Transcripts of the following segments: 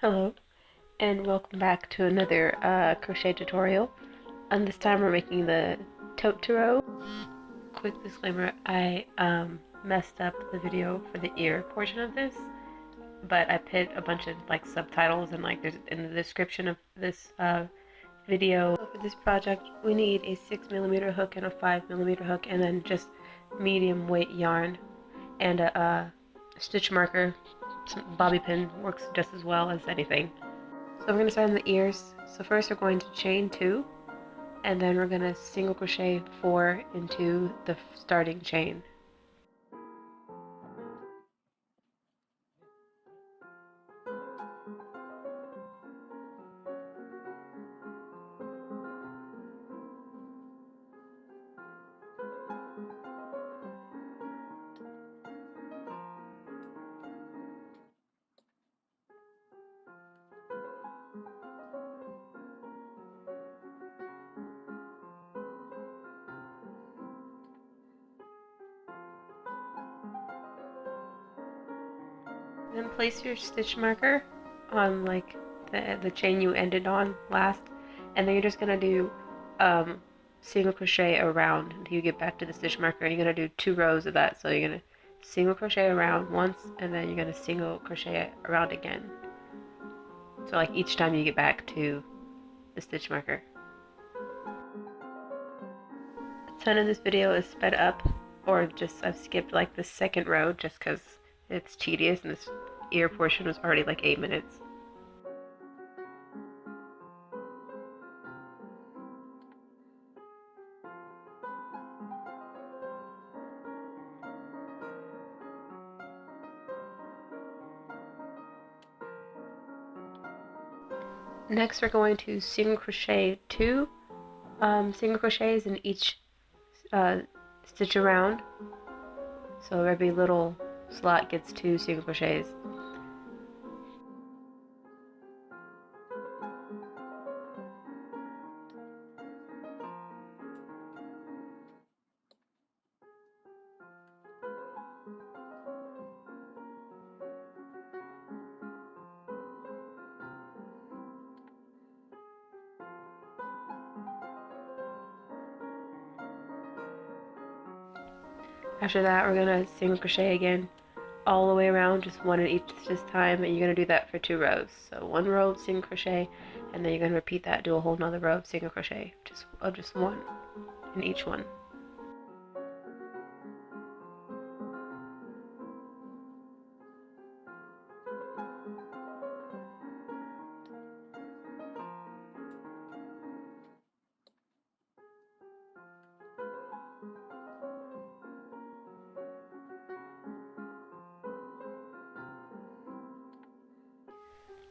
Hello, and welcome back to another crochet tutorial. And this time we're making the TOTE-TORO. Quick disclaimer, I messed up the video for the ear portion of this, but I put a bunch of like subtitles and like there's in the description of this video. So for this project we need a 6mm hook and a 5mm hook, and then just medium weight yarn and a stitch marker. Some bobby pin works just as well as anything. So we're going to start on the ears. So first we're going to chain 2, and then we're going to single crochet 4 into the starting chain. Then place your stitch marker on like the chain you ended on last, and then you're just gonna do single crochet around until you get back to the stitch marker. And you're gonna do 2 rows of that. So you're gonna single crochet around once, and then you're gonna single crochet around again. So like each time you get back to the stitch marker. A ton of this video is sped up, or just I've skipped like the second row just because it's tedious, and this ear portion was already like 8 minutes. Next we're going to single crochet 2 single crochets in each stitch around. So every little slot gets 2 single crochets. After that we're going to single crochet again all the way around, just 1 in each this time, and you're going to do that for 2 rows. So 1 row of single crochet, and then you're going to repeat that, do a whole nother row of single crochet, just 1 in each one.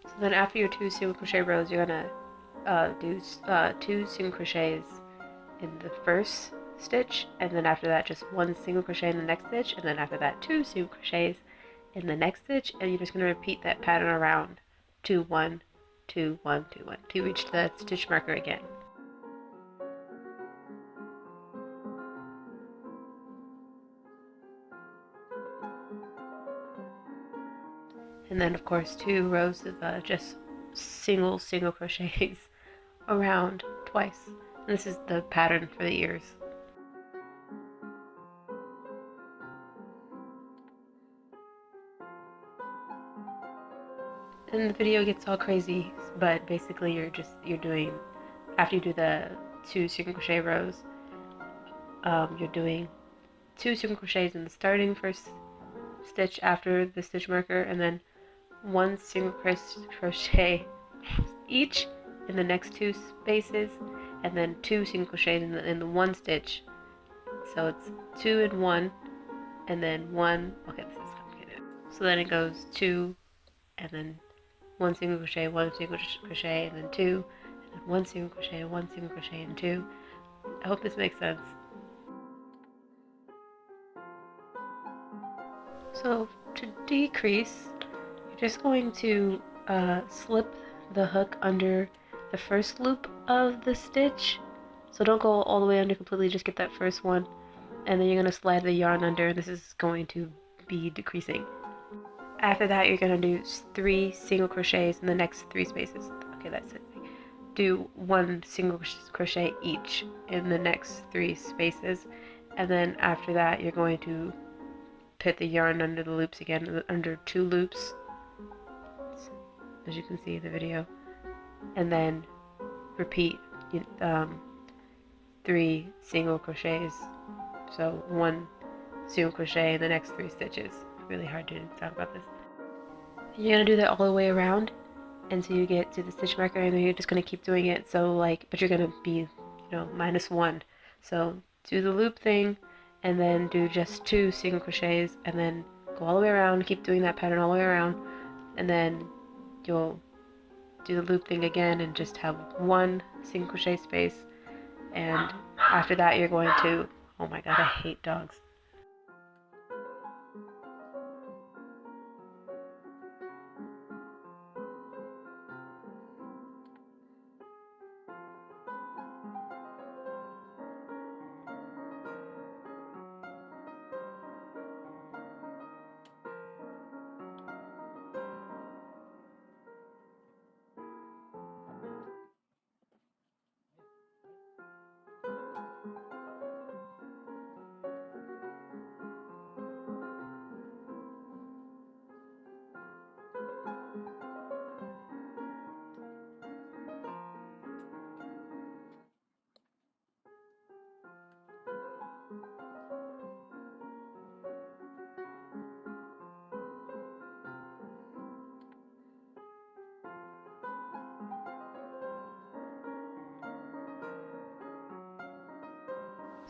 So then after your 2 single crochet rows, you're going to do 2 single crochets in the first stitch, and then after that just 1 single crochet in the next stitch, and then after that 2 single crochets in the next stitch, and you're just going to repeat that pattern around 2 1 2 1 2 1 to reach the stitch marker again. And then of course 2 rows of just single crochets around twice. And this is the pattern for the ears. And the video gets all crazy, but basically you're doing, after you do the 2 single crochet rows, you're doing 2 single crochets in the starting first stitch after the stitch marker, and then 1 single crochet each in the next 2 spaces, and then 2 single crochets in the 1 stitch. So it's 2 and 1, and then 1. Okay, this is complicated. So then it goes 2, and then 1 single crochet, 1 single crochet, and then 2, and then 1 single crochet, 1 single crochet, and 2. I hope this makes sense. So to decrease, you're just going to slip the hook under the first loop of the stitch. So don't go all the way under completely, just get that first one, and then you're going to slide the yarn under, and this is going to be decreasing. After that, you're going to do 3 single crochets in the next 3 spaces. Okay, that's it. Do 1 single crochet each in the next 3 spaces, and then after that you're going to put the yarn under the loops again, under 2 loops, as you can see in the video, and then repeat 3 single crochets, so 1 single crochet in the next 3 stitches. Really hard to talk about this. You're going to do that all the way around until you get to the stitch marker, and then you're just going to keep doing it, so like, but you're going to be, -1, so do the loop thing and then do just 2 single crochets and then go all the way around, keep doing that pattern all the way around, and then you'll do the loop thing again and just have 1 single crochet space, and after that you're going to, oh my god, I hate dogs.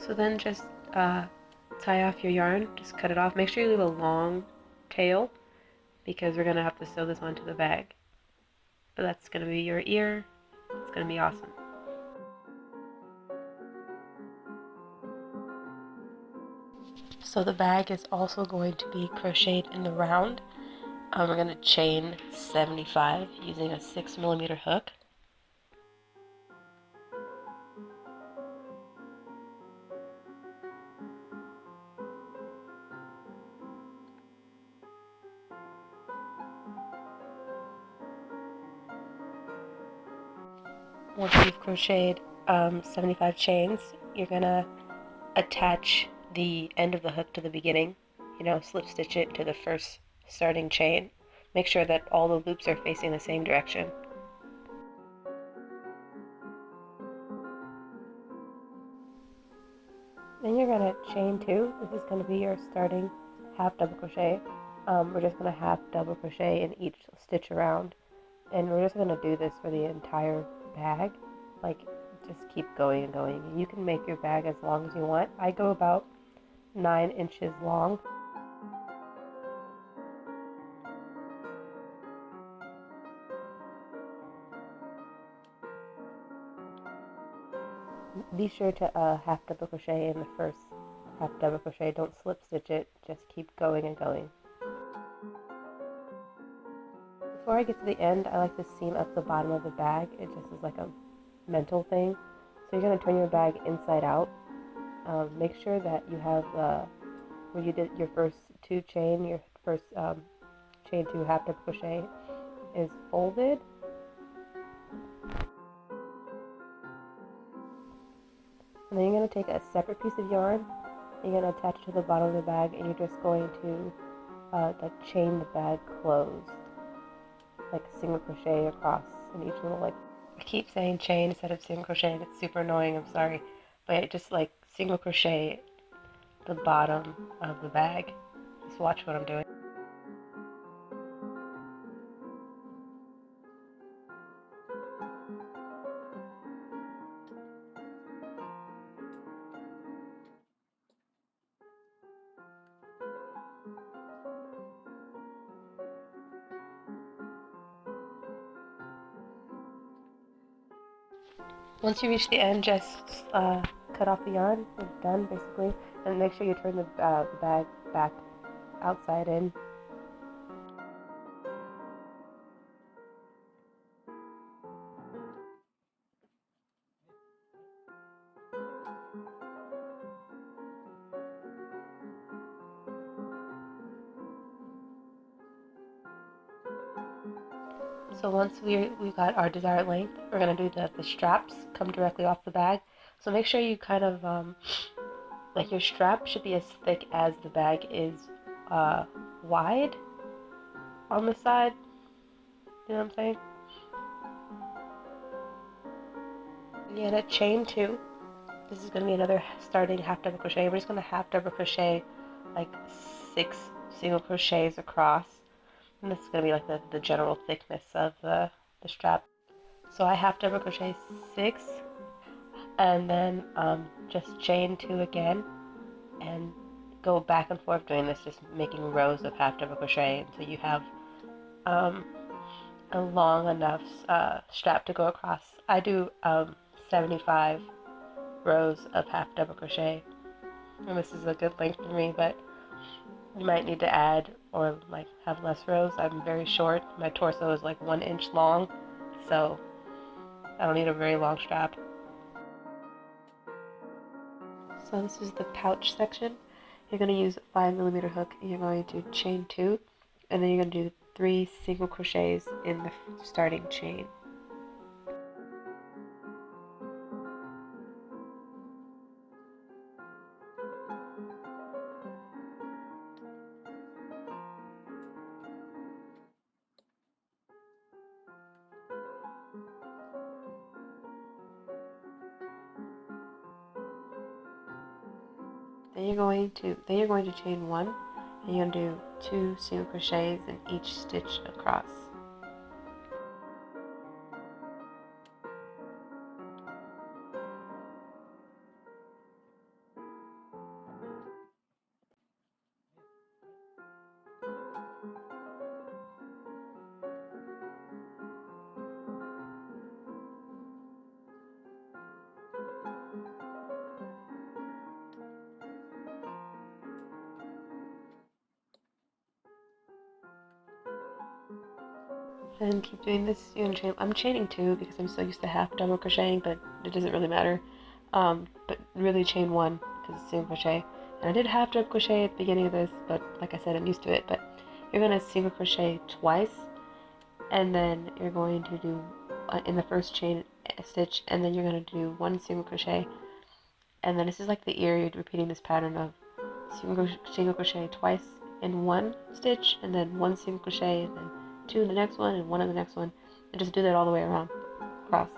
So then just tie off your yarn, just cut it off. Make sure you leave a long tail because we're going to have to sew this onto the bag. But that's going to be your ear. It's going to be awesome. So the bag is also going to be crocheted in the round. We're going to chain 75 using a 6mm hook. Once you've crocheted 75 chains, you're going to attach the end of the hook to the beginning, slip stitch it to the first starting chain. Make sure that all the loops are facing the same direction. Then you're going to chain 2. This is going to be your starting half double crochet. We're just going to half double crochet in each stitch around, and we're just going to do this for the entire bag. Like, just keep going and going. You can make your bag as long as you want. I go about 9 inches long. Be sure to half double crochet in the first half double crochet. Don't slip stitch it, just keep going and going. Before I get to the end, I like to seam up the bottom of the bag. It just is like a mental thing. So you're going to turn your bag inside out. Make sure that you have where you did your first 2 chain, your first chain 2 half double crochet is folded. And then you're going to take a separate piece of yarn, you're going to attach it to the bottom of the bag, and you're just going to like chain the bag closed, like single crochet across in each little, like, I keep saying chain instead of single crochet and it's super annoying, I'm sorry, but just like single crochet the bottom of the bag. Just watch what I'm doing. Once you reach the end, just cut off the yarn. It's done basically, and make sure you turn the bag back outside in. So once we got our desired length, we're gonna do the straps come directly off the bag. So make sure you kind of like your strap should be as thick as the bag is wide on the side. You know what I'm saying? And you're gonna chain two. This is gonna be another starting half double crochet. We're just gonna half double crochet like 6 single crochets across. And this is going to be like the general thickness of the strap. So I half double crochet 6 and then just chain 2 again and go back and forth doing this, just making rows of half double crochet until you have a long enough strap to go across. I do 75 rows of half double crochet, and this is a good length for me, but you might need to add or like have less rows. I'm very short. My torso is like 1 inch long, so I don't need a very long strap. So this is the pouch section. You're going to use a 5mm hook, and you're going to chain 2, and then you're going to do 3 single crochets in the starting chain. Then you're going to chain 1, and you're going to do 2 single crochets in each stitch across. And keep doing this. You're gonna chain. I'm chaining 2 because I'm so used to half double crocheting, but it doesn't really matter. But really chain 1 because it's single crochet. And I did half double crochet at the beginning of this, but like I said, I'm used to it. But you're gonna single crochet twice, and then you're going to do in the first chain stitch, and then you're gonna do 1 single crochet, and then this is like the ear. You're repeating this pattern of single crochet twice in 1 stitch, and then 1 single crochet, and then 2 in the next one, and 1 in the next one, and just do that all the way around, across.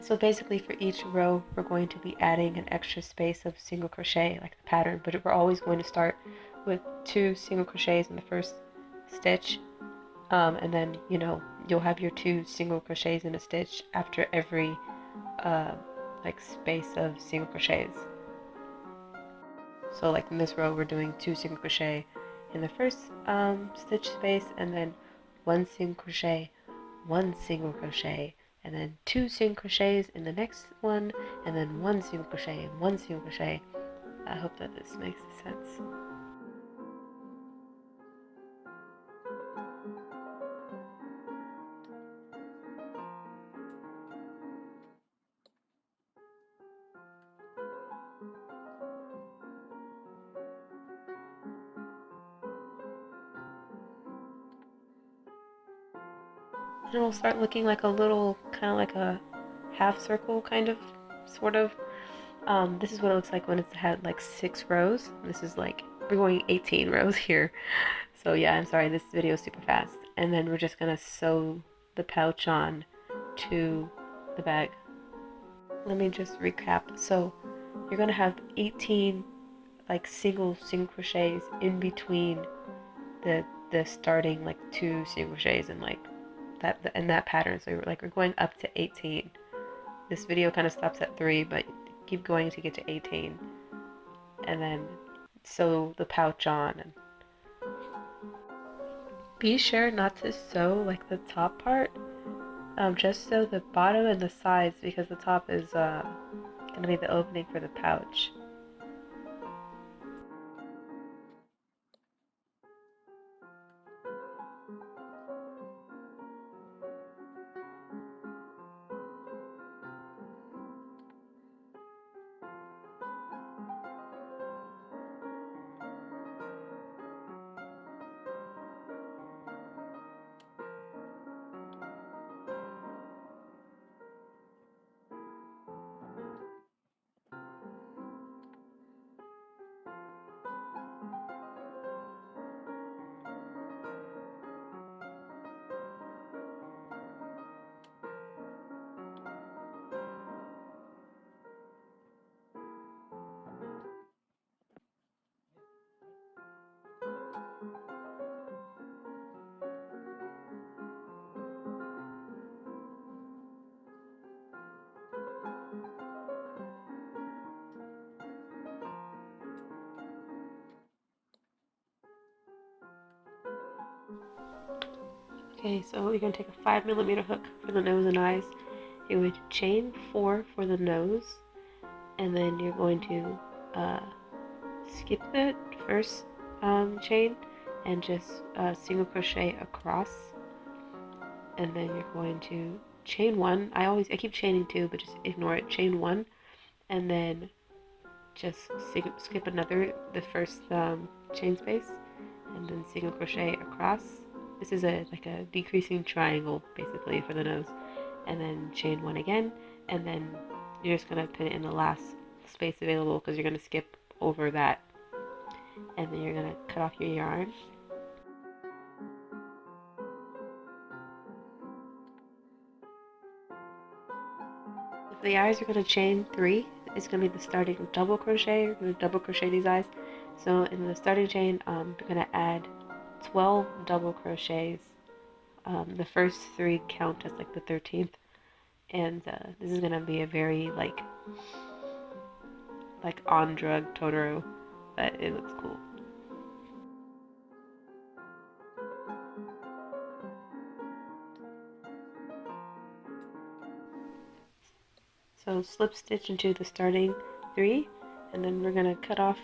So basically for each row, we're going to be adding an extra space of single crochet, like the pattern, but we're always going to start with 2 single crochets in the first stitch, and then, you know, you'll have your 2 single crochets in a stitch after every, like space of single crochets. So like in this row, we're doing 2 single crochet in the first stitch space, and then 1 single crochet, 1 single crochet, and then 2 single crochets in the next one, and then 1 single crochet and 1 single crochet. I hope that this makes sense. And it'll start looking like a little, kind of like a half circle, kind of, sort of. This is what it looks like when it's had like 6 rows. This is like, we're going 18 rows here. So yeah, I'm sorry, this video is super fast. And then we're just gonna sew the pouch on to the bag. Let me just recap. So you're gonna have 18 like single crochets in between the starting like 2 single crochets and like that in that pattern. So we're going up to 18. This video kind of stops at 3, but keep going to get to 18, and then sew the pouch on. And be sure not to sew like the top part. Just sew the bottom and the sides because the top is gonna be the opening for the pouch. Okay, so you're going to take a 5mm hook for the nose and eyes. You're going to chain 4 for the nose, and then you're going to skip the first chain and just single crochet across, and then you're going to chain 1. I keep chaining 2, but just ignore it. Chain 1, and then just skip the first chain space, and then single crochet across. This is like a decreasing triangle basically for the nose, and then chain 1 again, and then you're just gonna put it in the last space available because you're gonna skip over that, and then you're gonna cut off your yarn. For the eyes, you're gonna chain 3. It's gonna be the starting double crochet. You're gonna double crochet these eyes. So in the starting chain, you're gonna add 12 double crochets. The first 3 count as like the 13th, and this is gonna be a very like on drug Totoro, but it looks cool. So slip stitch into the starting 3, and then we're gonna cut off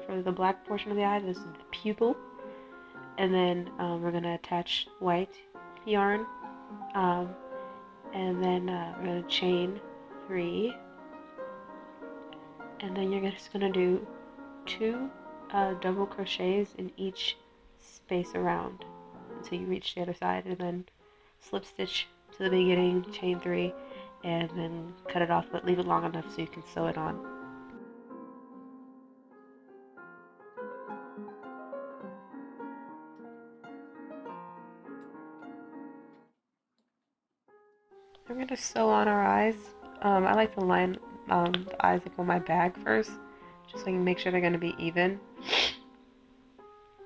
for the black portion of the eye. This is the pupil, and then we're gonna attach white yarn, and then we're gonna chain 3, and then you're just gonna do 2 double crochets in each space around until you reach the other side, and then slip stitch to the beginning, chain 3, and then cut it off, but leave it long enough so you can sew it on. I'm going to sew on our eyes. I like to line the eyes up on my bag first, just so I can make sure they're going to be even.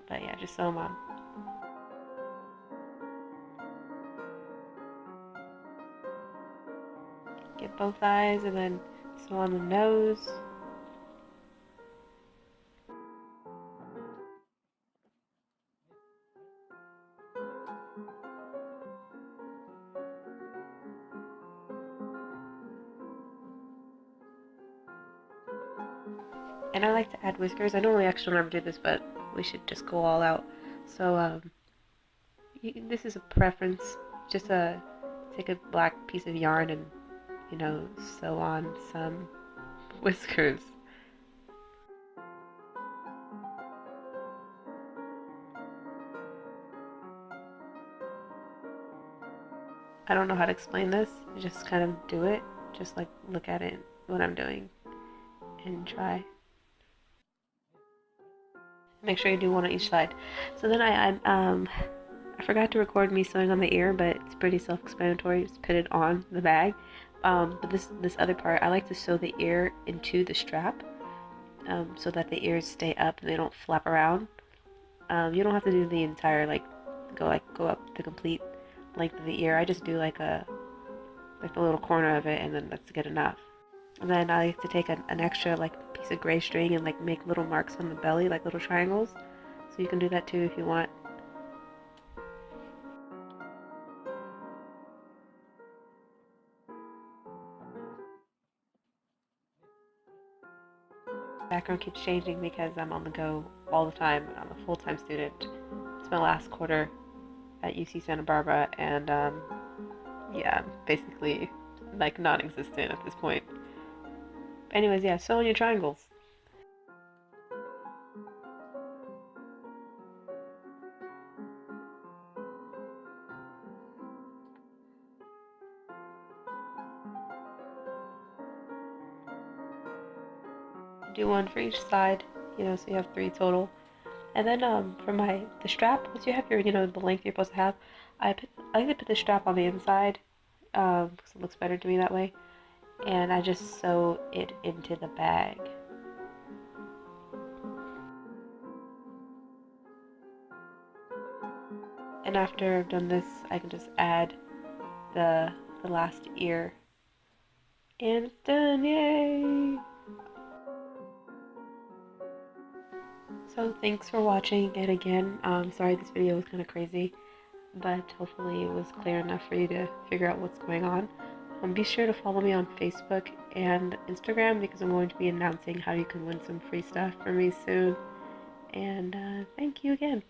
But yeah, just sew them on. Get both eyes and then sew on the nose. And I like to add whiskers. I normally actually never do this, but we should just go all out. So this is a preference. Just take a black piece of yarn and, you know, sew on some whiskers. I don't know how to explain this. You just kind of do it. Just like look at it, what I'm doing, and try. Make sure you do one on each side. So then I forgot to record me sewing on the ear, but it's pretty self-explanatory. Just put it on the bag. But this other part, I like to sew the ear into the strap, so that the ears stay up and they don't flap around. You don't have to do the entire go up the complete length of the ear. I just do like the little corner of it, and then that's good enough. And then I like to take an extra piece of gray string and make little marks on the belly, like little triangles. So you can do that too if you want. Background keeps changing because I'm on the go all the time. I'm a full-time student. It's my last quarter at UC Santa Barbara, and yeah, basically non-existent at this point. Anyways, yeah, sew on your triangles. Do one for each side, so you have 3 total. And then for the strap, once you have your the length you're supposed to have, I like to put the strap on the inside because it looks better to me that way. And I just sew it into the bag. And after I've done this, I can just add the last ear, and it's done! Yay! So thanks for watching, and again, sorry this video was kind of crazy. but hopefully it was clear enough for you to figure out what's going on. Be sure to follow me on Facebook and Instagram because I'm going to be announcing how you can win some free stuff from me soon. And thank you again.